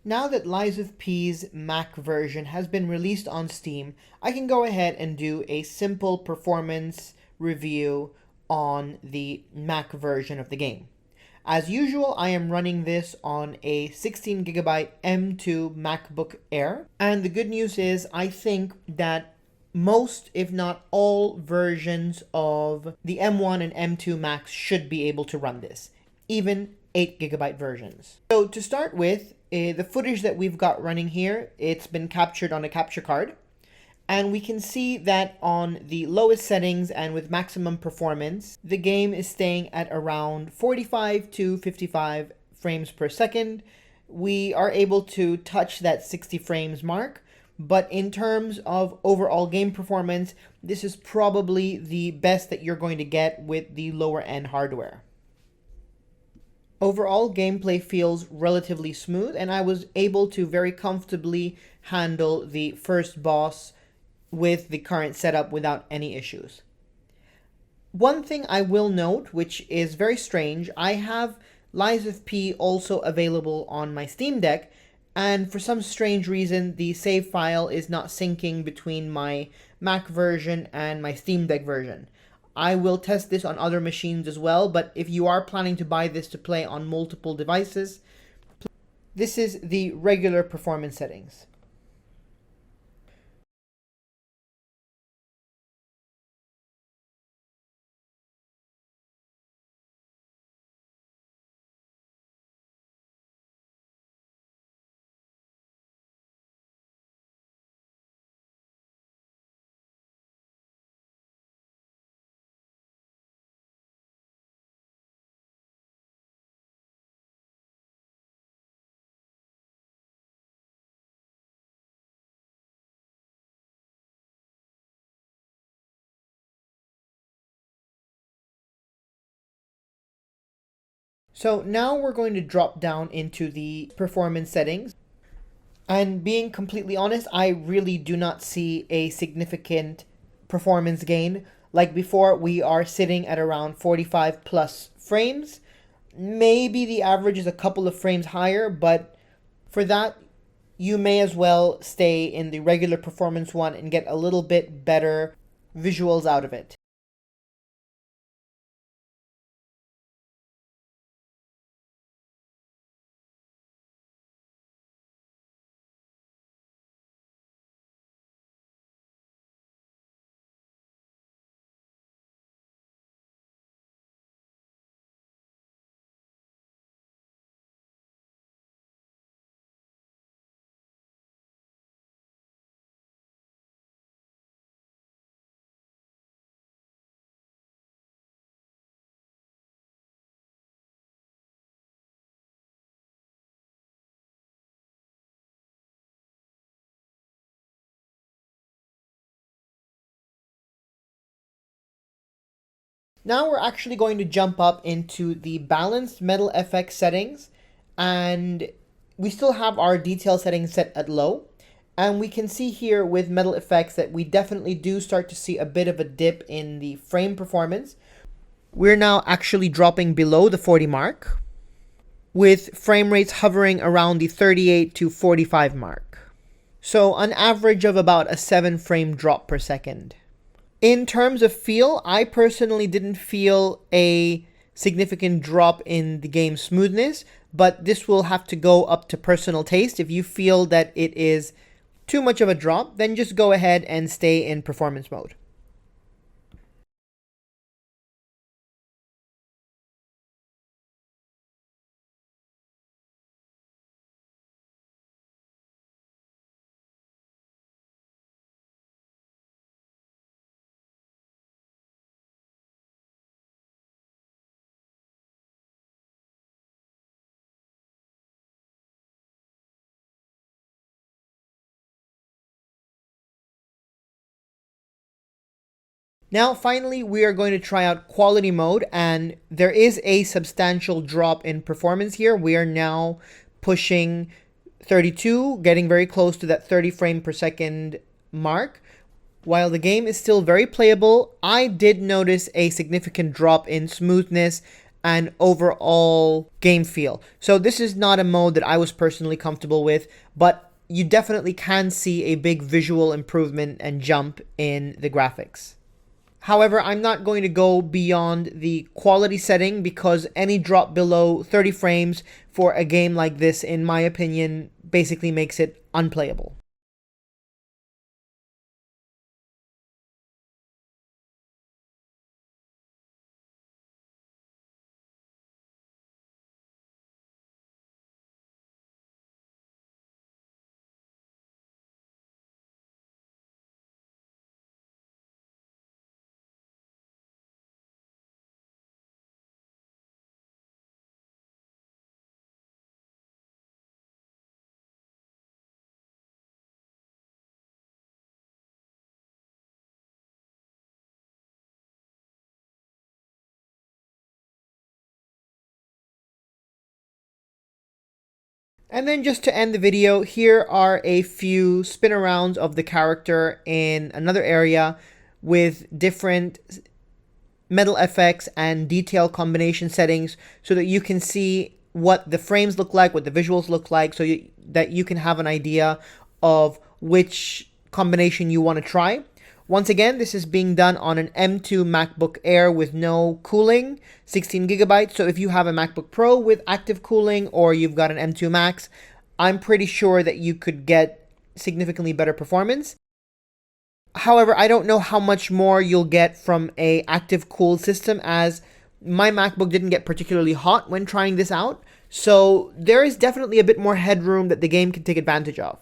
Now that Lies of P's Mac version has been released on Steam, I can go ahead and do a simple performance review on the Mac version of the game. As usual, I am running this on a 16GB M2 MacBook Air, and the good news is I think that most, if not all, versions of the M1 and M2 Macs should be able to run this, even 8GB versions. So to start with, the footage that we've got running here, it's been captured on a capture card. And we can see that on the lowest settings and with maximum performance, the game is staying at around 45 to 55 frames per second. We are able to touch that 60 frames mark, but in terms of overall game performance, this is probably the best that you're going to get with the lower end hardware. Overall, gameplay feels relatively smooth, and I was able to very comfortably handle the first boss with the current setup without any issues. One thing I will note, which is very strange, I have Lies of P also available on my Steam Deck, and for some strange reason, the save file is not syncing between my Mac version and my Steam Deck version. I will test this on other machines as well, but if you are planning to buy this to play on multiple devices, this is the regular performance settings. So now we're going to drop down into the performance settings. And being completely honest, I really do not see a significant performance gain. Like before, we are sitting at around 45 plus frames. Maybe the average is a couple of frames higher, but for that, you may as well stay in the regular performance one and get a little bit better visuals out of it. Now we're actually going to jump up into the balanced metal FX settings, and we still have our detail settings set at low. And we can see here with metal effects that we definitely do start to see a bit of a dip in the frame performance. We're now actually dropping below the 40 mark, with frame rates hovering around the 38 to 45 mark. So an average of about a 7 frame drop per second. In terms of feel, I personally didn't feel a significant drop in the game's smoothness, but this will have to go up to personal taste. If you feel that it is too much of a drop, then just go ahead and stay in performance mode. Now, finally, we are going to try out quality mode, and there is a substantial drop in performance here. We are now pushing 32, getting very close to that 30 frame per second mark. While the game is still very playable, I did notice a significant drop in smoothness and overall game feel. So this is not a mode that I was personally comfortable with, but you definitely can see a big visual improvement and jump in the graphics. However, I'm not going to go beyond the quality setting because any drop below 30 frames for a game like this, in my opinion, basically makes it unplayable. And then just to end the video, here are a few spin arounds of the character in another area with different metal effects and detail combination settings so that you can see what the frames look like, what the visuals look like, so that you can have an idea of which combination you want to try. Once again, this is being done on an M2 MacBook Air with no cooling, 16 gigabytes. So if you have a MacBook Pro with active cooling or you've got an M2 Max, I'm pretty sure that you could get significantly better performance. However, I don't know how much more you'll get from a active cool system, as my MacBook didn't get particularly hot when trying this out. So there is definitely a bit more headroom that the game can take advantage of.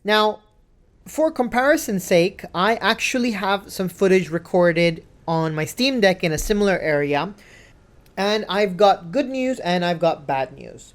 Now, for comparison's sake, I actually have some footage recorded on my Steam Deck in a similar area, and I've got good news and I've got bad news.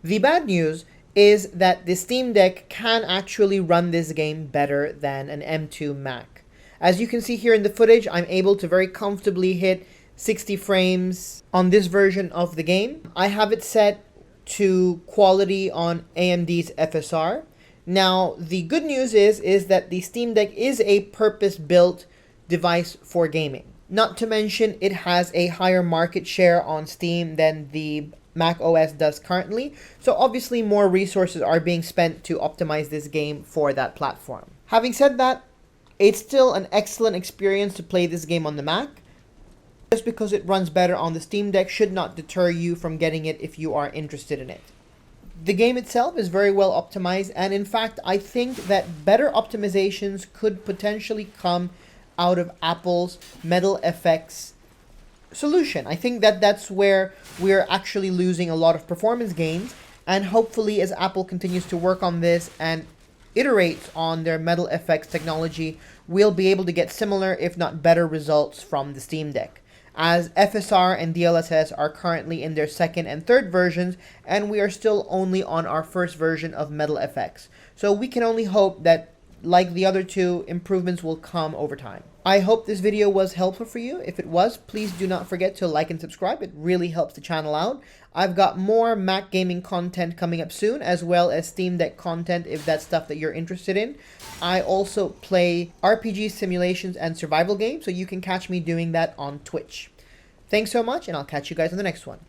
The bad news is that the Steam Deck can actually run this game better than an M2 Mac. As you can see here in the footage, I'm able to very comfortably hit 60 frames on this version of the game. I have it set to quality on AMD's FSR. Now, the good news is that the Steam Deck is a purpose-built device for gaming. Not to mention, it has a higher market share on Steam than the Mac OS does currently, so obviously more resources are being spent to optimize this game for that platform. Having said that, it's still an excellent experience to play this game on the Mac. Just because it runs better on the Steam Deck should not deter you from getting it if you are interested in it. The game itself is very well optimized, and in fact, I think that better optimizations could potentially come out of Apple's Metal FX solution. I think that that's where we're actually losing a lot of performance gains, and hopefully as Apple continues to work on this and iterates on their Metal FX technology, we'll be able to get similar, if not better, results from the Steam Deck, as FSR and DLSS are currently in their second and third versions, and we are still only on our first version of Metal FX. So we can only hope that like the other two, improvements will come over time. I hope this video was helpful for you. If it was, please do not forget to like and subscribe. It really helps the channel out. I've got more Mac gaming content coming up soon, as well as Steam Deck content if that's stuff that you're interested in. I also play RPG simulations and survival games, so you can catch me doing that on Twitch. Thanks so much, and I'll catch you guys in the next one.